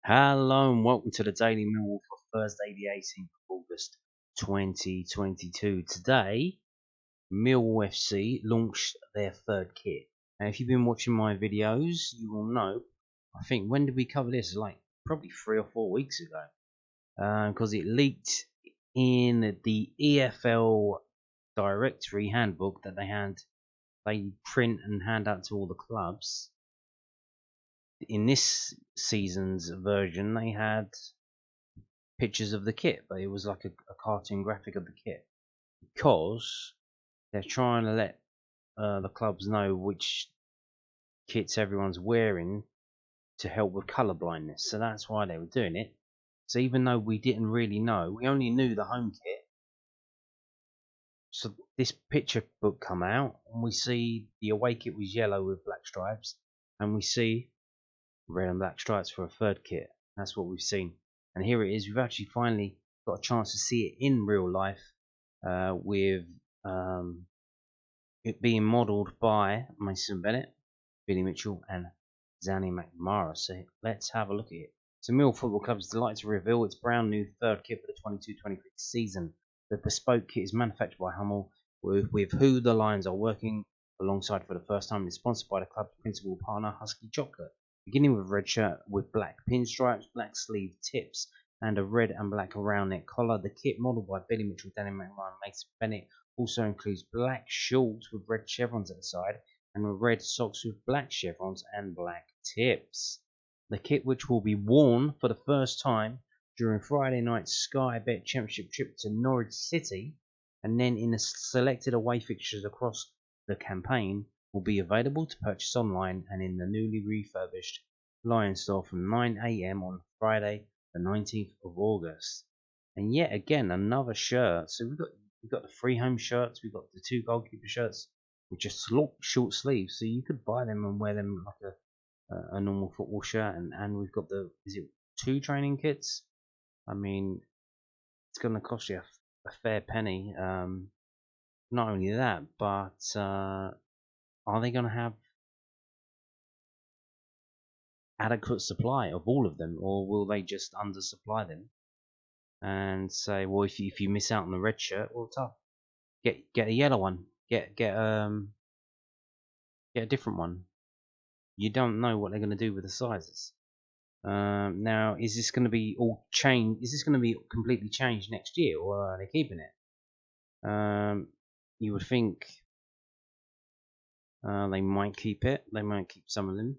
Hello and welcome to the Daily Millwall for Thursday the 18th of August 2022. Today, Millwall FC launched their third kit. Now if you've been watching my videos, you will know, I think, when did we cover this? Like probably 3 or 4 weeks ago. Because it leaked in the EFL directory handbook that they print and hand out to all the clubs. In this season's version, they had pictures of the kit, but it was like a cartoon graphic of the kit because they're trying to let the clubs know which kits everyone's wearing to help with colour blindness. So that's why they were doing it. So even though we didn't really know, we only knew the home kit. So this picture book come out and we see the away kit was yellow with black stripes, and we see red and black stripes for a third kit. That's what we've seen, and here it is. We've actually finally got a chance to see it in real life, with it being modelled by Mason Bennett, Billy Mitchell, and Zanny McMara. So let's have a look at it. So Millwall Football Club is delighted to reveal its brand new third kit for the 22-23 season. The bespoke kit is manufactured by Hummel, with who the Lions are working alongside for the first time. It's sponsored by the club's principal partner, Husky Chocolate. Beginning with a red shirt with black pinstripes, black sleeve tips, and a red and black round neck collar. The kit, modelled by Billy Mitchell, Danny McMahon, and Mason Bennett, also includes black shorts with red chevrons at the side, and red socks with black chevrons and black tips. The kit, which will be worn for the first time during Friday night's Sky Bet Championship trip to Norwich City, and then in the selected away fixtures across the campaign, will be available to purchase online and in the newly refurbished Lion store from 9 AM on Friday the 19th of August. And yet again, another shirt. So we've got the free home shirts, we've got the two goalkeeper shirts with just short sleeves, so you could buy them and wear them like a normal football shirt. And we've got is it 2 training kits? I mean, it's going to cost you a fair penny. Not only that, but are they going to have adequate supply of all of them, or will they just undersupply them and say, well, if you miss out on the red shirt, well, tough, get a yellow one, get a different one. You don't know what they're going to do with the sizes. Now, is this going to be all changed? Is this going to be completely changed next year, or are they keeping it? You would think they might keep it. They might keep some of them.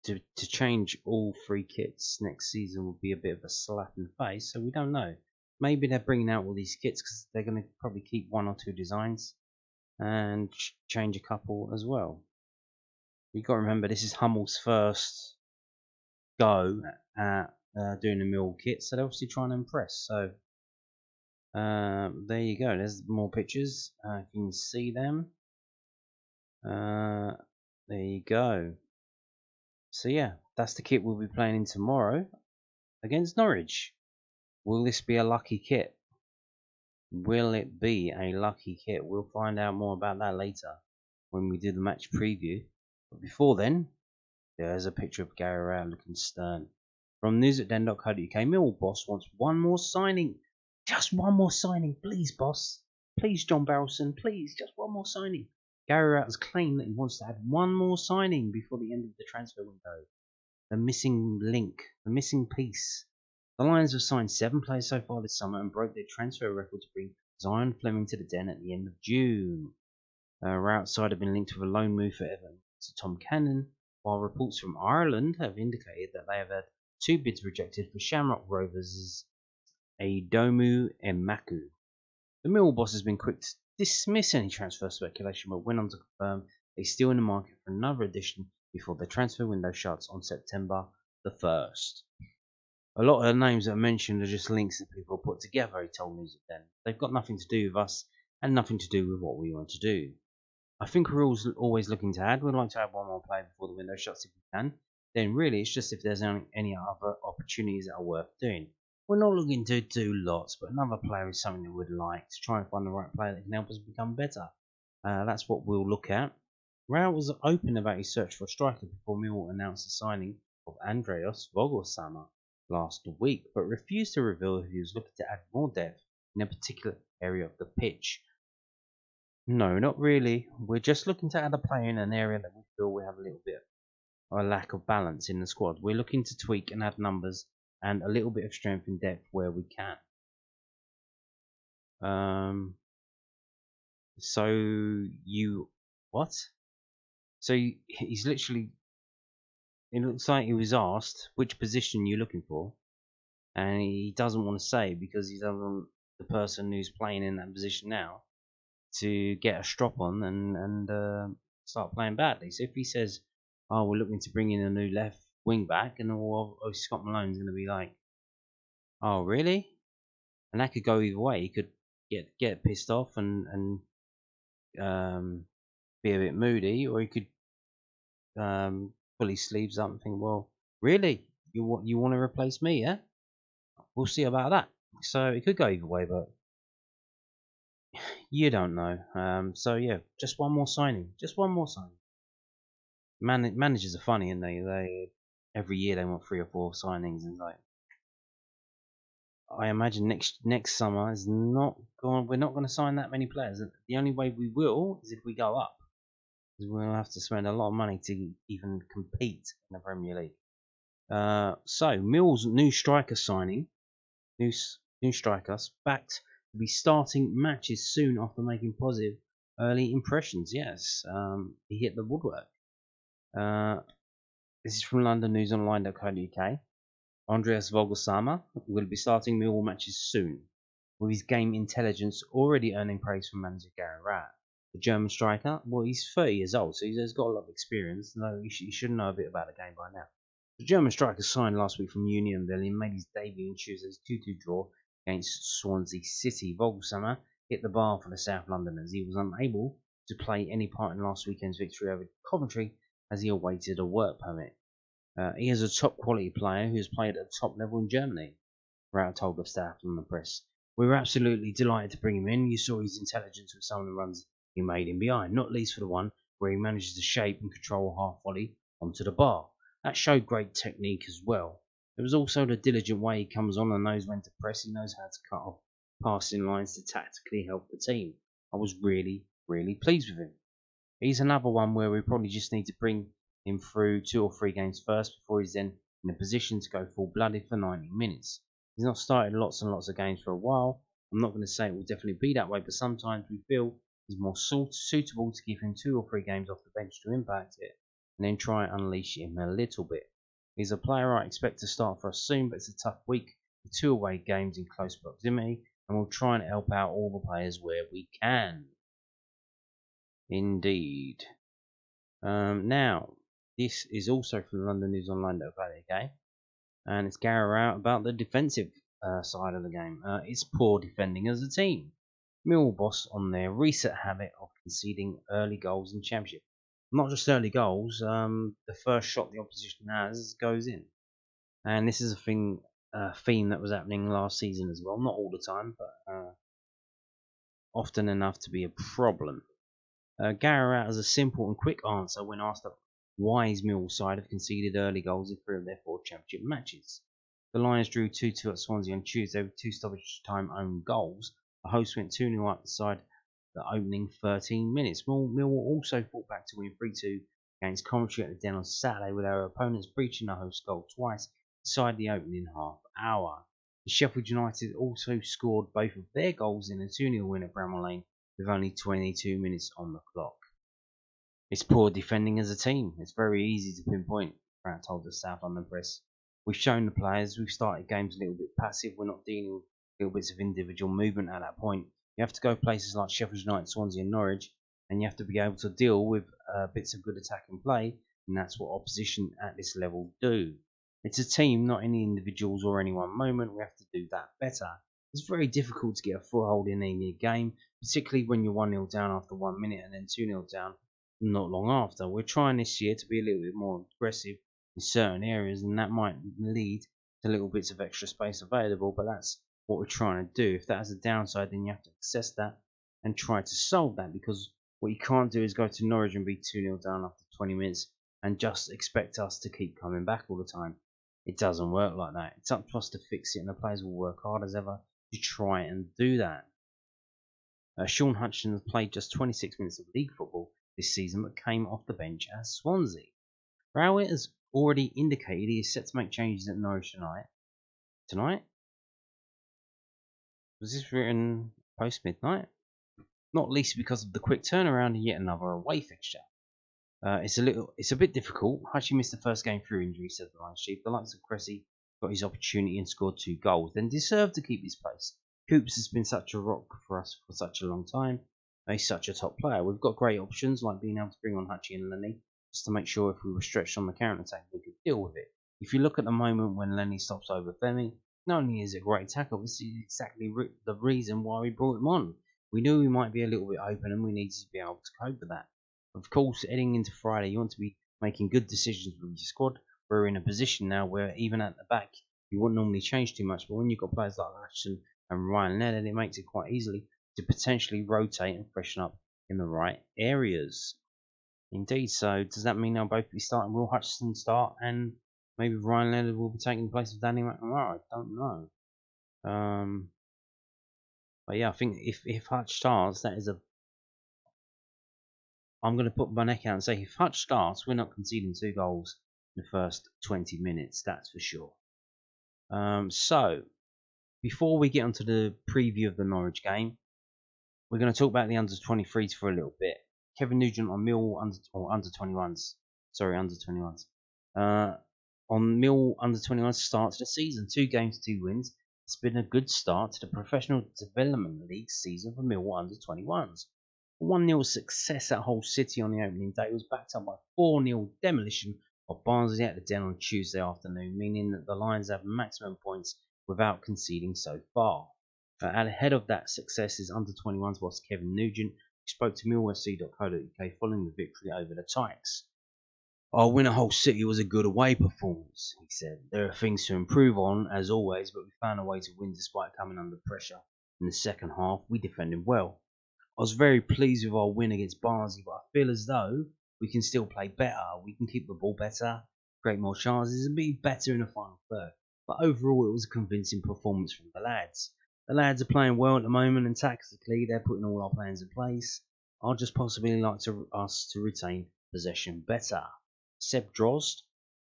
To change all 3 kits next season would be a bit of a slap in the face. So we don't know. Maybe they're bringing out all these kits because they're going to probably keep 1 or 2 designs and change a couple as well. You've got to remember, this is Hummel's first go at doing the Millwall kit, so they're obviously trying to impress. So there you go. There's more pictures. You can see them. There you go. So yeah, that's the kit we'll be playing in tomorrow against Norwich. Will this be a lucky kit? Will it be a lucky kit? We'll find out more about that later when we do the match preview. But before then, there's a picture of Gary Rowett looking stern. From news@den.co.uk, Millwall boss wants one more signing. Just one more signing, please, boss. Please, John Barrelson, please, just one more signing. Gary Rowett has claimed that he wants to add one more signing before the end of the transfer window. The missing link, the missing piece. The Lions have signed 7 players so far this summer and broke their transfer record to bring Zion Fleming to the Den at the end of June. Rowett side have been linked with a loan move for Everton to Tom Cannon, while reports from Ireland have indicated that they have had 2 bids rejected for Shamrock Rovers' Aidomu Emakhu. The Millwall boss has been quick to dismiss any transfer speculation, but went on to confirm he's still in the market for another addition before the transfer window shuts on September the 1st. A lot of the names that are mentioned are just links that people put together, he told News at Den. They've got nothing to do with us and nothing to do with what we want to do. I think we're always looking to add. We'd like to add one more player before the window shuts if we can. Then really it's just if there's any other opportunities that are worth doing. We're not looking to do lots, but another player is something that we'd like to try and find the right player that can help us become better. That's what we'll look at. Rowett was open about his search for a striker before Millwall announced the signing of Andreas Voglsammer last week, but refused to reveal if he was looking to add more depth in a particular area of the pitch. No, not really. We're just looking to add a player in an area that we feel we have a little bit of a lack of balance in the squad. We're looking to tweak and add numbers and a little bit of strength and depth where we can. So you what? So he's literally. It looks like he was asked which position you're looking for, and he doesn't want to say because he doesn't want the person who's playing in that position now to get a strop on and start playing badly. So if he says, "Oh, we're looking to bring in a new left wing back," and Scott Malone's going to be like, "Oh, really?" And that could go either way. He could get pissed off and be a bit moody, or he could pull his sleeves up and think, "Well, really, you want to replace me? Yeah, we'll see about that." So it could go either way, but you don't know. So yeah, just one more signing. Just one more signing. Managers are funny, and they every year they want 3 or 4 signings, and like I imagine next summer is not going. We're not going to sign that many players. The only way we will is if we go up, because we'll have to spend a lot of money to even compete in the Premier League. So Mill's new striker signing, new strikers backed to be starting matches soon after making positive early impressions. Yes, he hit the woodwork. This is from LondonNewsOnline.co.uk. Andreas Voglsammer will be starting Millwall matches soon, with his game intelligence already earning praise from manager Carrow Road. The German striker, well, he's 30 years old, so he's got a lot of experience, though he should know a bit about the game by now. The German striker signed last week from Union Berlin made his debut in Tuesday's 2-2 draw against Swansea City. Voglsammer hit the bar for the South Londoners. He was unable to play any part in last weekend's victory over Coventry as he awaited a work permit. He is a top quality player who has played at the top level in Germany, Rowett told the staff and the press. We were absolutely delighted to bring him in. You saw his intelligence with some of the runs he made in behind, not least for the one where he manages to shape and control a half volley onto the bar. That showed great technique as well. There was also the diligent way he comes on and knows when to press. He knows how to cut off passing lines to tactically help the team. I was really, really pleased with him. He's another one where we probably just need to bring him through 2 or 3 games first before he's then in a position to go full-blooded for 90 minutes. He's not started lots and lots of games for a while. I'm not going to say it will definitely be that way, but sometimes we feel he's more suitable to give him 2 or 3 games off the bench to impact it, and then try and unleash him a little bit. He's a player I expect to start for us soon, but it's a tough week with 2 away games in close proximity, and we'll try and help out all the players where we can. Indeed. Now, this is also from LondonNewsOnline.co.uk, and it's Carrow Road about the defensive side of the game. It's poor defending as a team. Millwall boss on their recent habit of conceding early goals in Championship. Not just early goals, the first shot the opposition has goes in. And this is a theme that was happening last season as well. Not all the time, but often enough to be a problem. Carrow has a simple and quick answer when asked why his Millwall side have conceded early goals in 3 of their 4 Championship matches. The Lions drew 2-2 at Swansea on Tuesday with 2 stoppage time own goals. The hosts went 2-0 up the side the opening 13 minutes. Millwall also fought back to win 3-2 against Coventry at the Den on Saturday, with our opponents breaching the host goal twice inside the opening half hour. Sheffield United also scored both of their goals in a 2-0 win at Bramall Lane with only 22 minutes on the clock. It's poor defending as a team. It's very easy to pinpoint, Grant told the South London press. We've shown the players we've started games a little bit passive. We're not dealing with little bits of individual movement at that point. You have to go places like Sheffield United, Swansea and Norwich, and you have to be able to deal with bits of good attacking play, and that's what opposition at this level do. It's a team, not any individuals or any one moment. We have to do that better. It's very difficult to get a foothold in any game, particularly when you're 1-0 down after 1 minute and then 2-0 down not long after. We're trying this year to be a little bit more aggressive in certain areas, and that might lead to little bits of extra space available, but that's what we're trying to do. If that has a downside, then you have to assess that and try to solve that, because what you can't do is go to Norwich and be 2-0 down after 20 minutes and just expect us to keep coming back all the time. It doesn't work like that. It's up to us to fix it, and the players will work hard as ever to try and do that. Sean Hutchinson has played just 26 minutes of league football this season, but came off the bench at Swansea. Rowett has already indicated he is set to make changes at Norwich tonight. Was this written post midnight? Not least because of the quick turnaround and yet another away fixture. It's a bit difficult. Hutchie missed the first game through injury, said the Lions chief. The likes of Cressy got his opportunity and scored 2 goals, then deserved to keep his place. Coops has been such a rock for us for such a long time. He's such a top player. We've got great options like being able to bring on Hutchie and Lenny just to make sure if we were stretched on the counter attack we could deal with it. If you look at the moment when Lenny stops over Femi, not only is it a great tackle, this is exactly the reason why we brought him on. We knew he might be a little bit open and we needed to be able to cope with that. Of course, heading into Friday, you want to be making good decisions with your squad. We're in a position now where even at the back, you wouldn't normally change too much, but when you've got players like Ashton and Ryan Leonard, it makes it quite easily to potentially rotate and freshen up in the right areas. Indeed, so does that mean they'll both be starting? Will Hutchinson start and maybe Ryan Leonard will be taking the place of Danny McNamara? I don't know. But yeah, I think if Hutch starts, that is I'm going to put my neck out and say if Hutch starts, we're not conceding 2 goals in the first 20 minutes, that's for sure. So, before we get onto the preview of the Norwich game, we're going to talk about the under-23s for a little bit. Kevin Nugent on Mill under-21s. Sorry, under-21s. On Mill under-21s start to the season. 2 games, 2 wins. It's been a good start to the Professional Development League season for Mill under-21s. 1-0 success at Hull City on the opening day was backed up by 4-0 demolition of Barnsley at the Den on Tuesday afternoon, meaning that the Lions have maximum points without conceding so far. Ahead of that success is under-21s boss Kevin Nugent, who spoke to millwallfc.co.uk following the victory over the Tykes. Our win at Hull City was a good away performance, he said. There are things to improve on, as always, but we found a way to win despite coming under pressure. In the second half, we defended well. I was very pleased with our win against Barnsley, but I feel as though we can still play better. We can keep the ball better, create more chances, and be better in the final third. But overall, it was a convincing performance from the lads. The lads are playing well at the moment, and tactically, they're putting all our plans in place. I'd just possibly like us to retain possession better. Seb Drozd,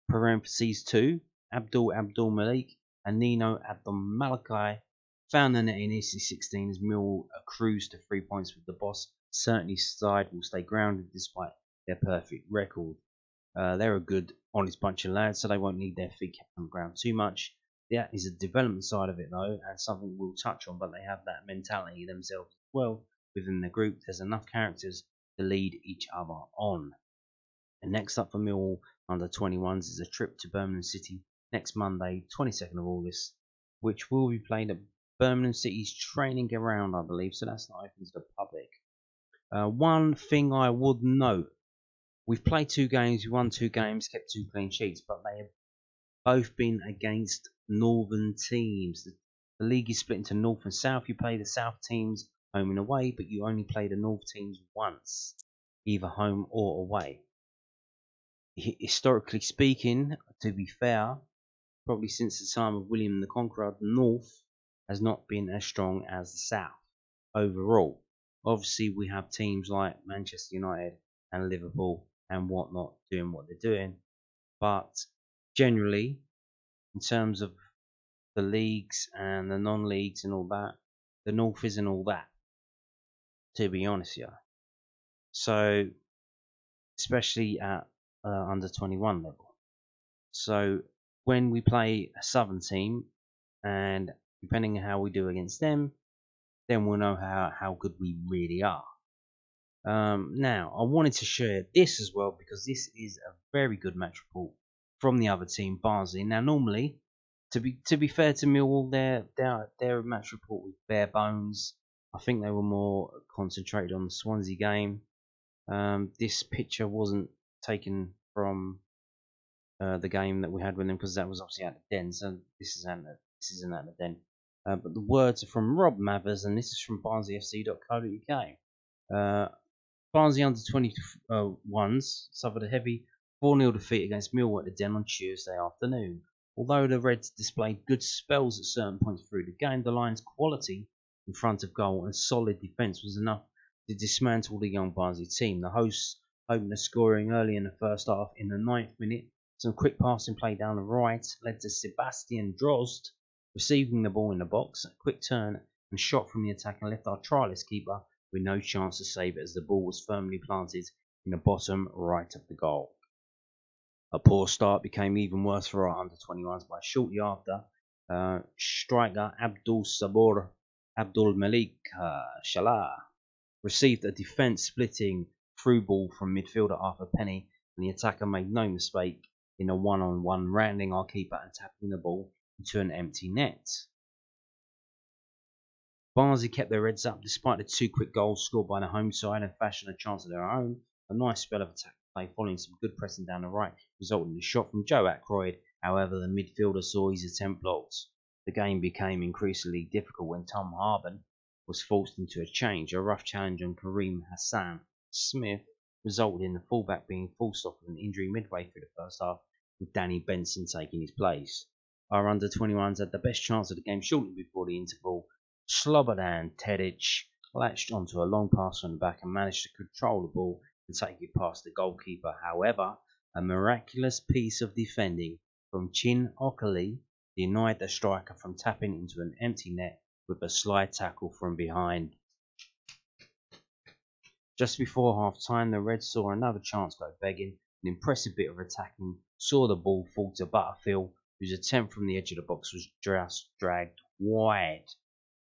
parentheses 2, Abdul Malik, and Nino Abdul Malakai found the net in EC16 as Mill cruised to 3 points with the boss. Certainly side will stay grounded despite their perfect record. They're a good, honest bunch of lads, so they won't need their feet kept on the ground too much. That is a development side of it though, and something we'll touch on, but they have that mentality themselves as well within the group. There's enough characters to lead each other on. And next up for Millwall under-21s is a trip to Birmingham City next Monday, 22nd of August, which will be played at Birmingham City's training ground, I believe, so that's not open to the public. One thing I would note, we've played 2 games, we won 2 games, kept 2 clean sheets, but they have both been against northern teams. The league is split into north and south. You play the south teams home and away, but you only play the north teams once, either home or away. Historically speaking, to be fair, probably since the time of William the Conqueror, the north has not been as strong as the south overall. Obviously, we have teams like Manchester United and Liverpool and whatnot doing what they're doing, but generally, in terms of the leagues and the non-leagues and all that, the north isn't all that, to be honest here. So, especially at under 21 level. So when we play a southern team, and depending on how we do against them, then we'll know how good we really are. Now, I wanted to share this as well because this is a very good match report from the other team, Barnsley. Now, normally, to be fair to Millwall, their match report was bare bones. I think they were more concentrated on the Swansea game. This picture wasn't taken from the game that we had with them because that was obviously at the Den, so this isn't at the Den. But the words are from Rob Mathers, and this is from barnsleyfc.co.uk. Barnsley under 21s suffered a heavy 4-0 defeat against Millwall at the Den on Tuesday afternoon. Although the Reds displayed good spells at certain points through the game, the Lions' quality in front of goal and solid defence was enough to dismantle the young Barnsley team. The hosts opened the scoring early in the first half in the 9th minute. Some quick passing play down the right led to Sebastian Drozd receiving the ball in the box. A quick turn and shot from the attack and left our trialist keeper with no chance to save it as the ball was firmly planted in the bottom right of the goal. A poor start became even worse for our under-21s by shortly after striker Abdul Malik Shalah received a defence-splitting through ball from midfielder Arthur Penny, and the attacker made no mistake in a one-on-one, rounding our keeper and tapping the ball into an empty net. Barnsley kept their heads up despite the 2 quick goals scored by the home side and fashioned a chance of their own. A nice spell of attack play following some good pressing down the right resulted in a shot from Joe Ackroyd. However, the midfielder saw his attempt blocked. The game became increasingly difficult when Tom Harben was forced into a change. A rough challenge on Kareem Hassan Smith resulted in the fullback being forced off with an injury midway through the first half, with Danny Benson taking his place. Our under-21s had the best chance of the game shortly before the interval. Slobodan Tedic latched onto a long pass from the back and managed to control the ball and take it past the goalkeeper. However, a miraculous piece of defending from Chin Okali denied the striker from tapping into an empty net with a slide tackle from behind. Just before half-time, the Reds saw another chance go begging. An impressive bit of attacking saw the ball fall to Butterfield, whose attempt from the edge of the box was just dragged wide.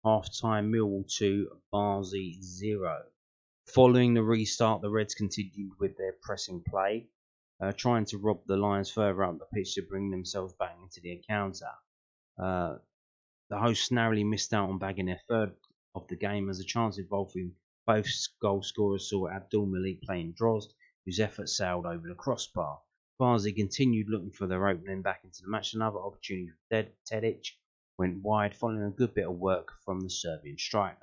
Half-time, Millwall 2, Barnsley 0. Following the restart, the Reds continued with their pressing play, trying to rob the Lions further up the pitch to bring themselves back into the encounter. The hosts narrowly missed out on bagging their third of the game as a chance involving both goal scorers saw Abdul Malik playing Drozd, whose effort sailed over the crossbar. Barnsley continued looking for their opening back into the match. Another opportunity for Tedic went wide following a good bit of work from the Serbian striker.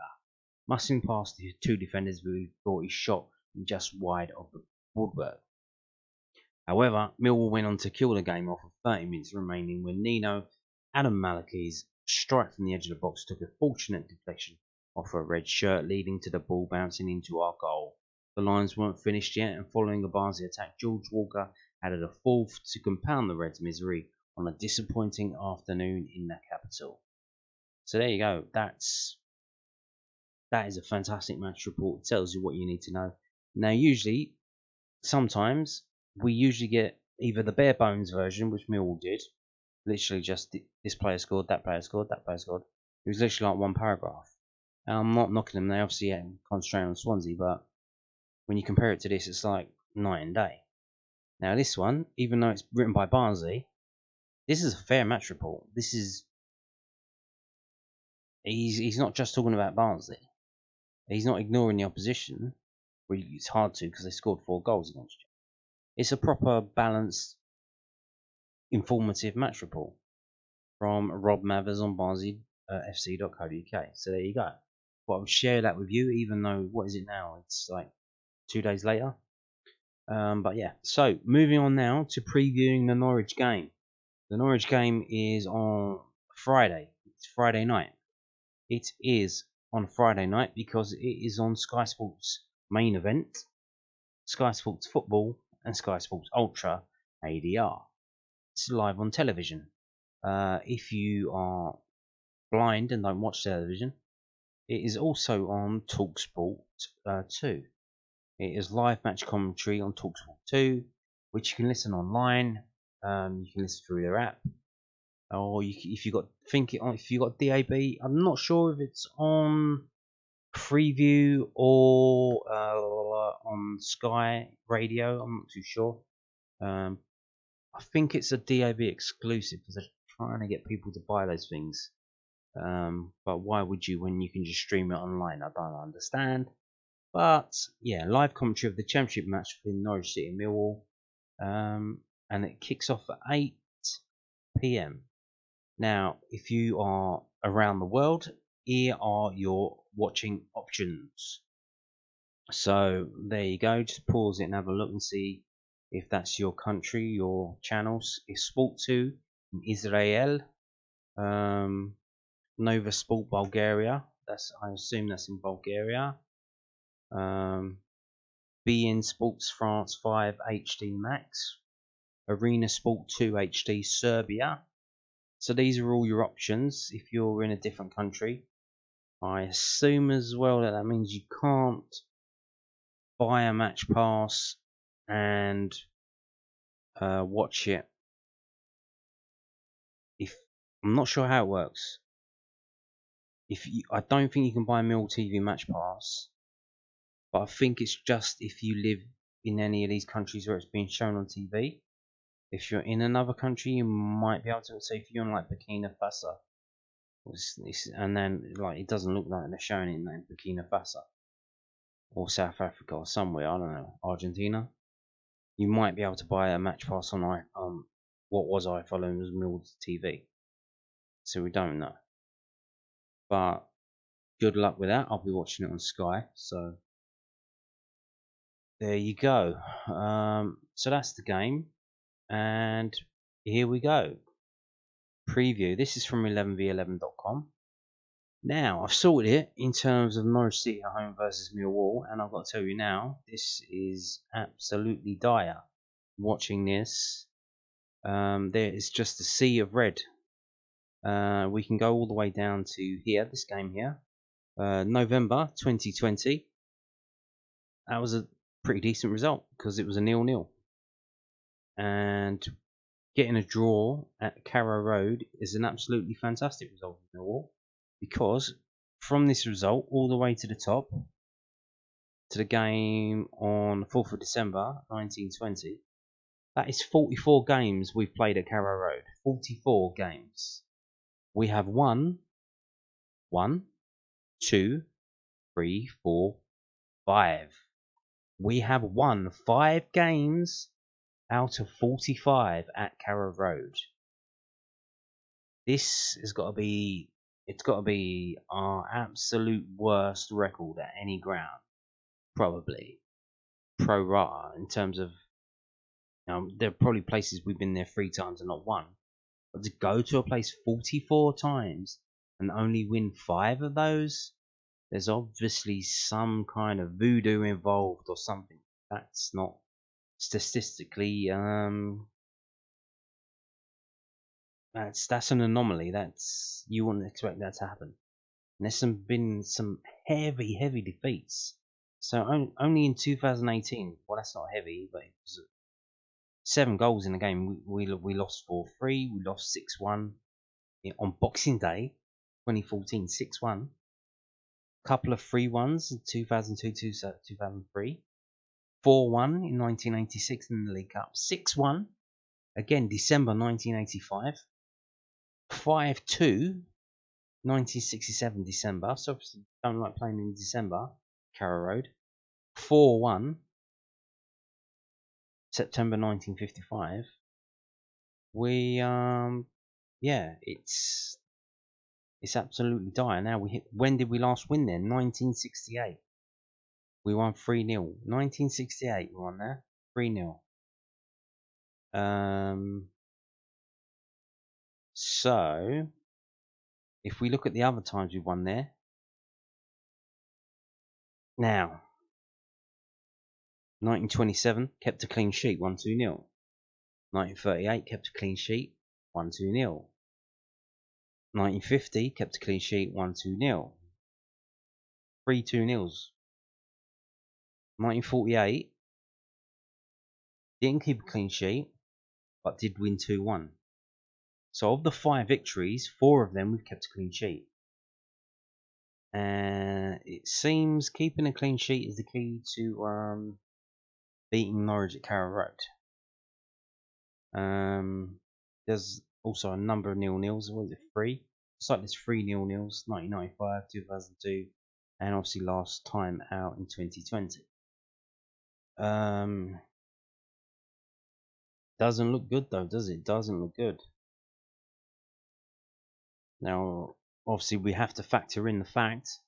Mussing past the 2 defenders before he shot just wide of the woodwork. However, Millwall went on to kill the game off with 30 minutes remaining when Nino Adam Malaki's strike from the edge of the box took a fortunate deflection off a red shirt, leading to the ball bouncing into our goal. The Lions weren't finished yet, and following a Barnsley attack, George Walker added a 4th to compound the Reds' misery on a disappointing afternoon in the capital. So there you go. That is a fantastic match report. It tells you what you need to know. Now, sometimes we get either the bare bones version, which Millwall did, literally just this player scored, that player scored, that player scored. It was literally like one paragraph. And I'm not knocking them. They obviously concentrate on Swansea, but when you compare it to this, it's like night and day. Now, this one, even though it's written by Barnsley, this is a fair match report. He's not just talking about Barnsley. He's not ignoring the opposition. Well, it's hard to because they scored 4 goals against you. It's a proper, balanced, informative match report from Rob Mathers on barnsleyfc.co.uk. So there you go. But I'll share that with you, even though, what is it now? It's like 2 days later. But yeah, so moving on now to previewing the Norwich game. The Norwich game is on Friday. It's Friday night. It is on Friday night because it is on Sky Sports main event, Sky Sports Football and Sky Sports Ultra ADR. It's live on television. If you are blind and don't watch television, it is also on TalkSport 2. It is live match commentary on TalkSport 2, which you can listen online. You can listen through their app, or if you got DAB. I'm not sure if it's on Preview or on Sky Radio. I'm not too sure. I think it's a DAB exclusive because they're trying to get people to buy those things. But why would you when you can just stream it online? I don't understand. But yeah, live commentary of the championship match between Norwich City and Millwall. And it kicks off at 8 p.m. Now, if you are around the world, here are your watching options. So there you go. Just pause it and have a look and see if that's your country, your channels. It's Sport 2 in Israel, Nova Sport Bulgaria. I assume that's in Bulgaria. BN Sports France 5 HD Max, Arena Sport 2 HD Serbia. So these are all your options if you're in a different country. I assume as well that means you can't buy a match pass and watch it. If I'm not sure how it works. I don't think you can buy a Mill TV match pass, but I think it's just if you live in any of these countries where it's being shown on TV. If you're in another country, you might be able to. So if you're in like Burkina Faso, and then like it doesn't look like they're showing it in Burkina Faso or South Africa or somewhere, I don't know, Argentina, you might be able to buy a match pass on what was iFollow's Mills TV. So we don't know, but good luck with that. I'll be watching it on Sky. So there you go. So that's the game, and here we go. Preview. This is from 11v11.com. Now, I've sorted it in terms of Norwich City at home versus Millwall, and I've got to tell you now, this is absolutely dire. Watching this, there is just a sea of red. We can go all the way down to here, this game here, November 2020. That was a pretty decent result because it was a 0-0. And getting a draw at Carrow Road is an absolutely fantastic result for Millwall. Because from this result all the way to the top, to the game on the 4th of December 1920, that is 44 games we've played at Carrow Road. 44 games. We have won 1, 2, 3, 4, 5. We have won 5 games out of 45 at Carrow Road. This has got to be... It's got to be our absolute worst record at any ground, probably. Pro rata in terms of, there are probably places we've been there 3 times and not 1. But to go to a place 44 times and only win 5 of those, there's obviously some kind of voodoo involved or something. That's not statistically, that's an anomaly. You wouldn't expect that to happen. And there's been some heavy defeats. So only in 2018, well, that's not heavy, but it was 7 goals in the game. We lost 4-3, we lost 6-1 on Boxing Day 2014, 6-1. Couple of 3-1s in 2002, 2003. 4-1 in 1986 in the League Cup. 6-1 again December 1985. 5-2 1967 December. So obviously don't like playing in December. Carrow Road. 4-1 September 1955. We it's absolutely dire. Now when did we last win there? 1968. We won 3-0. 1968 we won there. 3-0. So if we look at the other times we won there. Now 1927 kept a clean sheet, 1-2-0. 1938 kept a clean sheet, 1-2-0. 1950 kept a clean sheet, 1-2-0. 3 2-0s. 1948 didn't keep a clean sheet, but did win 2-1. So of the 5 victories, 4 of them we've kept a clean sheet. And it seems keeping a clean sheet is the key to beating Norwich at Carrow Road. There's also a number of 0-0s. What is it, 3? It's like there's 3 0-0s, 1995, 2002, and obviously last time out in 2020. Doesn't look good though, does it? Doesn't look good. Now, obviously we have to factor in the fact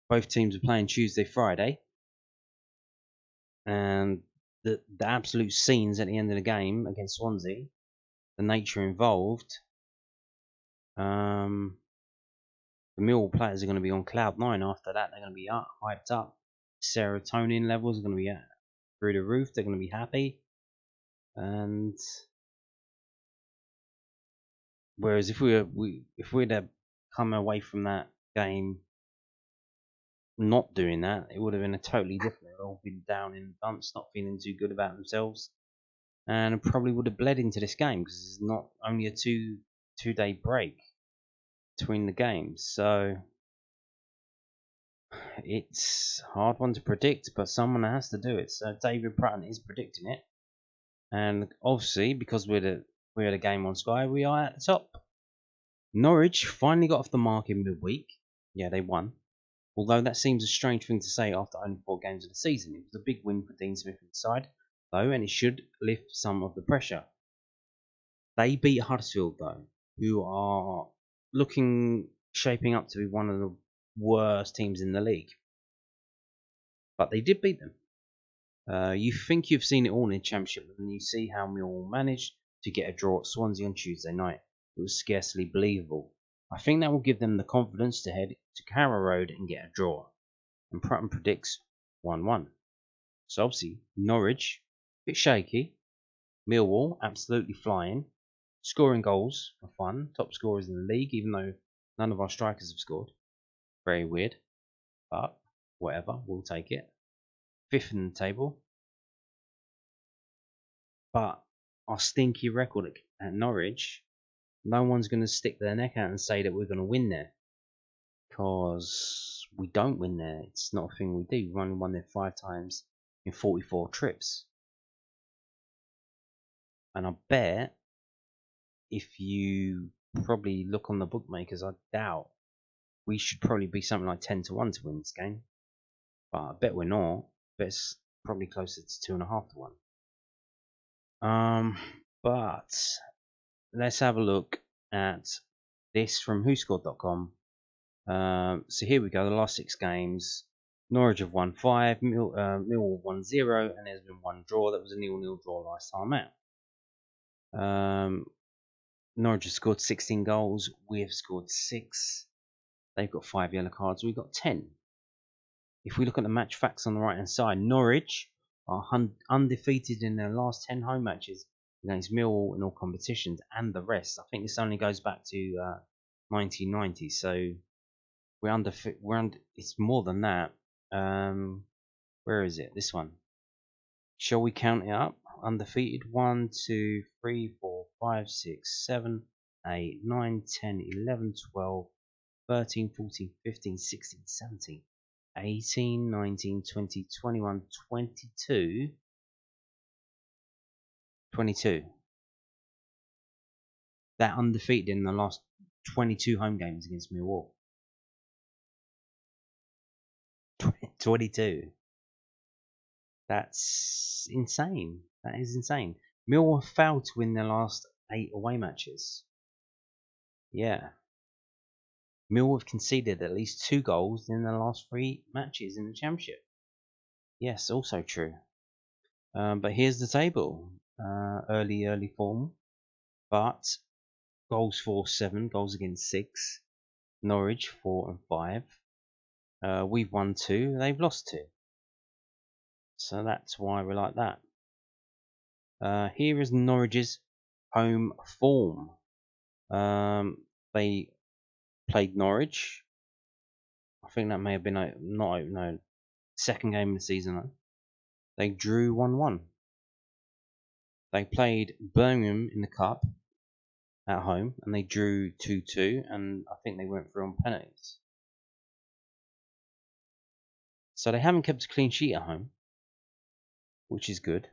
both teams are playing Tuesday, Friday, and the absolute scenes at the end of the game against Swansea, the nature involved, the Millwall players are going to be on cloud 9 after that. They're going to be hyped up. Serotonin levels are going to be through the roof. They're going to be happy. And whereas if we'd have come away from that game not doing that, it would have been a totally different. They'd all been down in the dumps, not feeling too good about themselves, and probably would have bled into this game because it's not only a two-day break between the games. So it's a hard one to predict, but someone has to do it. So David Pratton is predicting it, and obviously because we're the game on Sky, we are at the top. Norwich finally got off the mark in midweek. Yeah, they won. Although that seems a strange thing to say after only 4 games of the season. It was a big win for Dean Smith's side, though, and it should lift some of the pressure. They beat Huddersfield, though, who are shaping up to be one of the worst teams in the league. But they did beat them. You think you've seen it all in the Championship, and you see how Millwall managed to get a draw at Swansea on Tuesday night. It was scarcely believable. I think that will give them the confidence to head to Carrow Road and get a draw. And Pratton predicts 1-1. So obviously, Norwich, a bit shaky. Millwall, absolutely flying. Scoring goals for fun. Top scorers in the league, even though none of our strikers have scored. Very weird. But whatever, we'll take it. 5th in the table. But our stinky record at Norwich, no one's going to stick their neck out and say that we're going to win there. Because we don't win there. It's not a thing we do. We've only won there 5 times in 44 trips. And I bet if you probably look on the bookmakers, I doubt we should probably be something like 10-1 to win this game. But I bet we're not. I bet it's probably closer to 2.5-1. But let's have a look at this from whoscored.com. So here we go, the last 6 games. Norwich have won 5, Millwall won 0, and there's been 1 draw. That was a 0-0 draw last time out. Norwich have scored 16 goals. We have scored 6. They've got 5 yellow cards. We've got 10. If we look at the match facts on the right hand side, Norwich are undefeated in their last 10 home matches against Millwall in all competitions, and the rest. I think this only goes back to 1990. So it's more than that. Where is it? This one. Shall we count it up? Undefeated 1, 2, 3, 4, 5, 6, 7, 8, 9, 10, 11, 12, 13, 14, 15, 16, 17, 18, 19, 20, 21, 22. 22. They're undefeated in the last 22 home games against Millwall. 22. That's insane. That is insane. Millwall failed to win their last 8 away matches. Yeah. Millwall have conceded at least 2 goals in their last 3 matches in the Championship. Yes, also true. But here's the table. Early form. But goals for 7, goals against 6. Norwich 4 and 5. We've won 2, they've lost 2. So that's why we're like that. Here is Norwich's home form. They played Norwich. I think that may have been second game of the season. Though. They drew 1-1. They played Birmingham in the cup at home, and they drew 2-2, and I think they went through on penalties. So they haven't kept a clean sheet at home, which is good.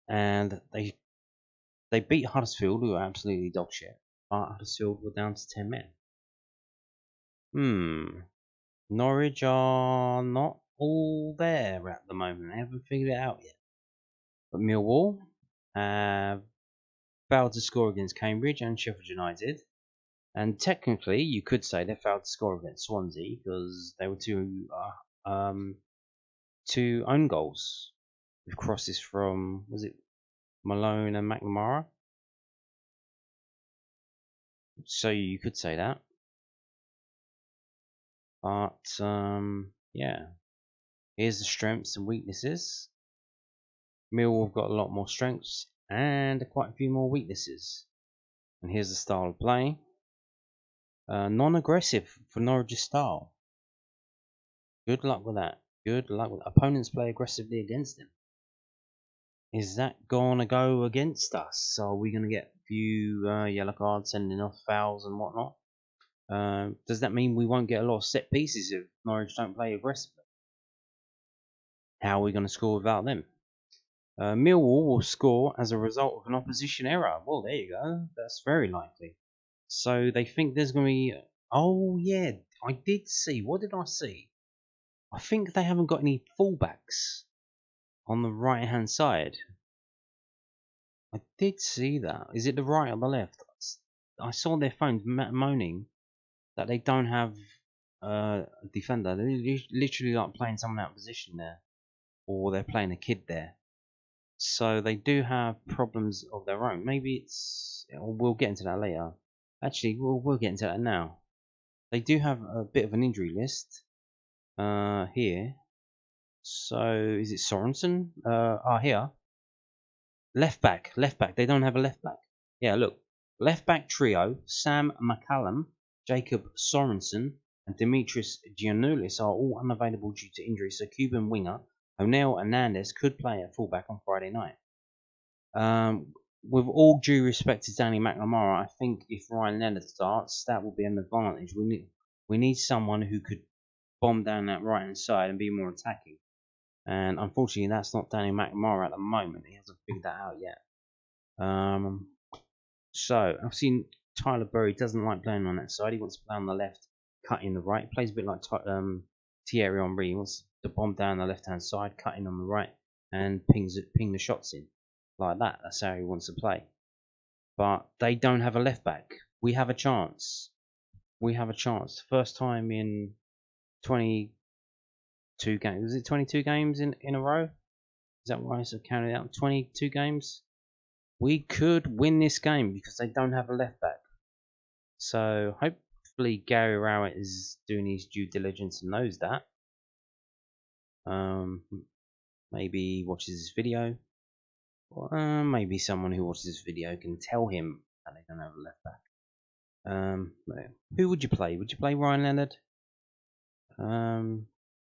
And they beat Huddersfield, who are absolutely dog shit. But Huddersfield were down to 10 men. Norwich are not all there at the moment. They haven't figured it out yet. But Millwall have failed to score against Cambridge and Sheffield United. And technically, you could say they failed to score against Swansea because they were too 2 own goals with crosses from, was it Malone and McNamara? So you could say that. But yeah, here's the strengths and weaknesses. Millwall have got a lot more strengths and quite a few more weaknesses. And here's the style of play. Non-aggressive for Norwich's style. Good luck with that. Good luck with that. Opponents play aggressively against them. Is that gonna go against us? So are we gonna get a few yellow cards, sending off fouls and whatnot? Does that mean we won't get a lot of set pieces if Norwich don't play aggressively? How are we going to score without them? Millwall will score as a result of an opposition error. Well, there you go. That's very likely. So they think there's going to be... Oh, yeah. I did see. What did I see? I think they haven't got any fullbacks on the right-hand side. I did see that. Is it the right or the left? I saw their phones moaning that they don't have a defender. They're literally like playing someone out of position there. Or they're playing a kid there. So they do have problems of their own. Maybe it's... We'll get into that later. Actually, we'll get into that now. They do have a bit of an injury list here. So, is it Sorensen? Here. Left back. They don't have a left back. Yeah, look. Left back trio, Sam McCallum, Jacob Sorensen, and Dimitris Giannoulis are all unavailable due to injury. So, Cuban winger Onel Hernandez could play at fullback on Friday night. With all due respect to Danny McNamara, I think if Ryan Leonard starts, that will be an advantage. We need someone who could bomb down that right hand side and be more attacking. And unfortunately, that's not Danny McNamara at the moment. He hasn't figured that out yet. So I've seen Tyler Burry doesn't like playing on that side. He wants to play on the left, cut in the right. Plays a bit like Thierry Henry. He wants to bomb down the left hand side, cut in on the right, and ping the shots in like that. That's how he wants to play. But they don't have a left back. We have a chance. First time in 22 games. Was it 22 games in a row? Is that why I counted out? 22 games. We could win this game because they don't have a left back. So hopefully Gary Rowett is doing his due diligence and knows that. Maybe he watches this video. Maybe someone who watches this video can tell him that they don't have a left back. Who would you play? Would you play Ryan Leonard?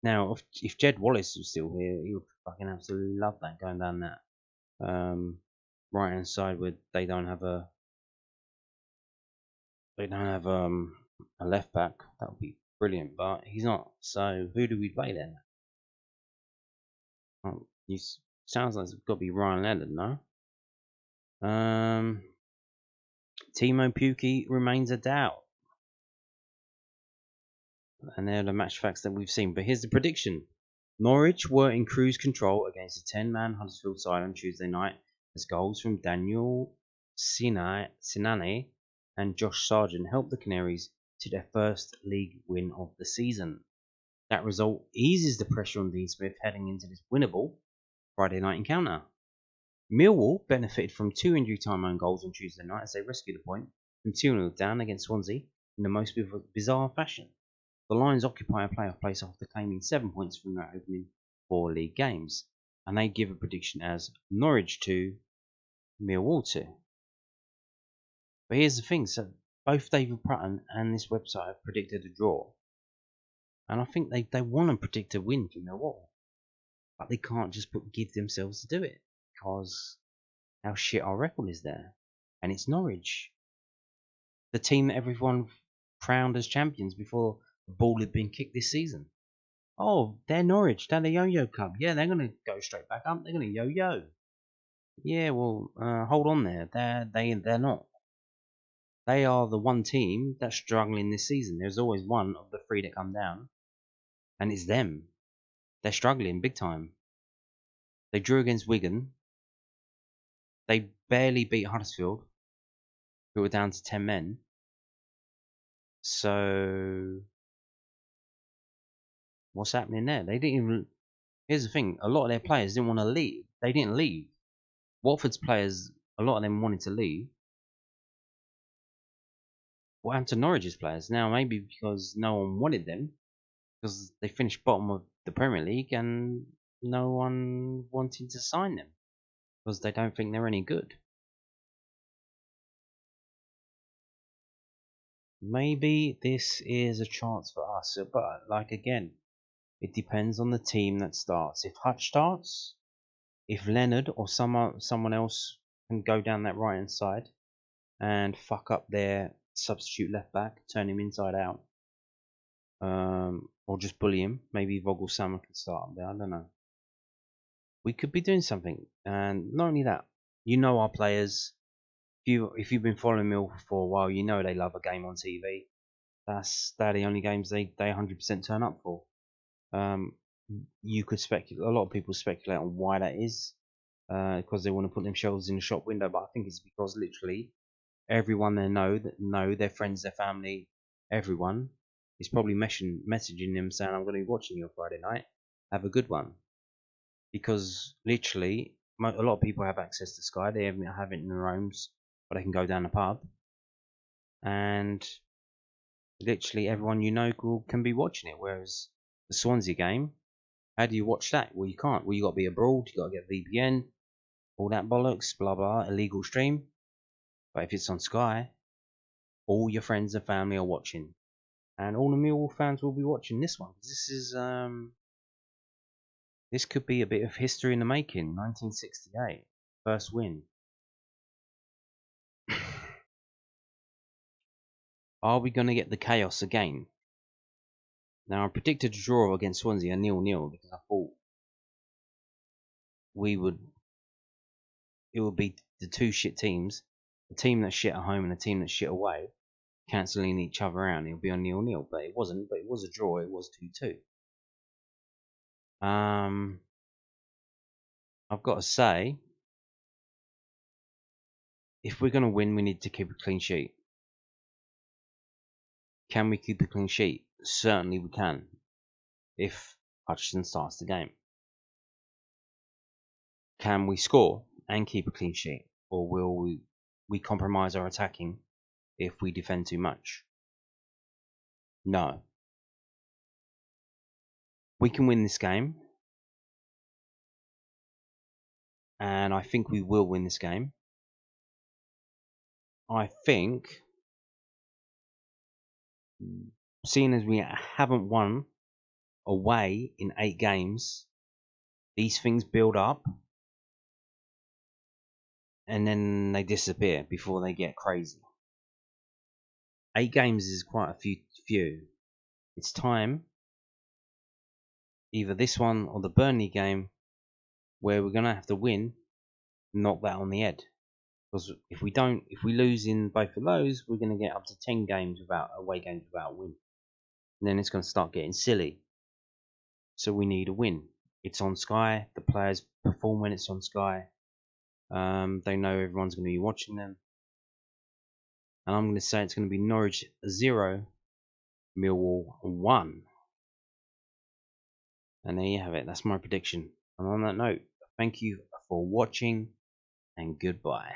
Now, if Jed Wallace was still here, he would fucking absolutely love that, going down that right hand side where they don't have a left back. That would be brilliant, but he's not. So who do we play then? Sounds like it's got to be Ryan Leonard, no? Timo Pukki remains a doubt. And they're the match facts that we've seen. But here's the prediction. Norwich were in cruise control against a 10-man Huddersfield side on Tuesday night as goals from Daniel Sinane and Josh Sargent helped the Canaries to their first league win of the season. That result eases the pressure on Dean Smith heading into this winnable Friday night encounter. Millwall benefited from 2 injury time own goals on Tuesday night as they rescued a point from 2-0 down against Swansea in the most bizarre fashion. The Lions occupy a playoff place after claiming 7 points from their opening 4 league games, and they give a prediction as Norwich 2, Millwall 2. But here's the thing, so both David Prutton and this website have predicted a draw, and I think they want to predict a win for Millwall, but they can't just give themselves to do it, because how shit our record is there, and it's Norwich, the team that everyone crowned as champions before the ball had been kicked this season. Oh, they're Norwich. They're the yo-yo club. Yeah, they're going to go straight back up. They're going to yo-yo. Yeah, well, hold on there. They're not. They are the one team that's struggling this season. There's always one of the 3 that come down, and it's them. They're struggling big time. They drew against Wigan. They barely beat Huddersfield, who were down to 10 men. So what's happening there? They didn't even Here's the thing: a lot of their players didn't want to leave. They didn't leave. Watford's players, a lot of them wanted to leave. What happened to Norwich's players? Now maybe because no one wanted them, because they finished bottom of the Premier League and no one wanted to sign them because they don't think they're any good. Maybe this is a chance for us, but like again, it depends on the team that starts. If Hutch starts, if Leonard or someone else can go down that right hand side and fuck up their substitute left back, turn him inside out, or just bully him. Maybe Voglsammer can start there. I don't know. We could be doing something, and not only that, you know our players. If you've been following Mill for a while, you know they love a game on TV. They're the only games they 100% turn up for. You could speculate. A lot of people speculate on why that is, because they want to put themselves in the shop window. But I think it's because literally everyone they know their friends, their family, everyone is probably messaging them saying, "I'm going to be watching you on Friday night. Have a good one." Because literally, a lot of people have access to Sky. They have it in their homes, but they can go down the pub, and literally everyone you know can be watching it. Whereas the Swansea game, how do you watch that? Well, you can't. Well, you got to be abroad. You got to get VPN, all that bollocks, blah blah, illegal stream. But if it's on Sky, all your friends and family are watching, and all the Millwall fans will be watching this one. This could be a bit of history in the making. 1968, first win. Are we going to get the chaos again? Now, I predicted a draw against Swansea, a 0-0, because I thought it would be the two shit teams, a team that's shit at home and a team that's shit away, cancelling each other out, and it'll be on 0-0. But it wasn't. But it was a draw. It was 2-2. I've got to say, if we're going to win, we need to keep a clean sheet. Can we keep a clean sheet? Certainly we can, if Hutchinson starts the game. Can we score and keep a clean sheet? Or will we compromise our attacking if we defend too much? No. We can win this game. And I think we will win this game. I think, seeing as we haven't won away in 8 games, these things build up and then they disappear before they get crazy. 8 games is quite a few. It's time, either this one or the Burnley game, where we're going to have to win, knock that on the head. Because if we lose in both of those, we're going to get up to 10 games away games without a win. And then it's going to start getting silly. So we need a win. It's on Sky. The players perform when it's on Sky. They know everyone's going to be watching them. And I'm going to say it's going to be Norwich 0, Millwall 1. And there you have it. That's my prediction. And on that note, thank you for watching and goodbye.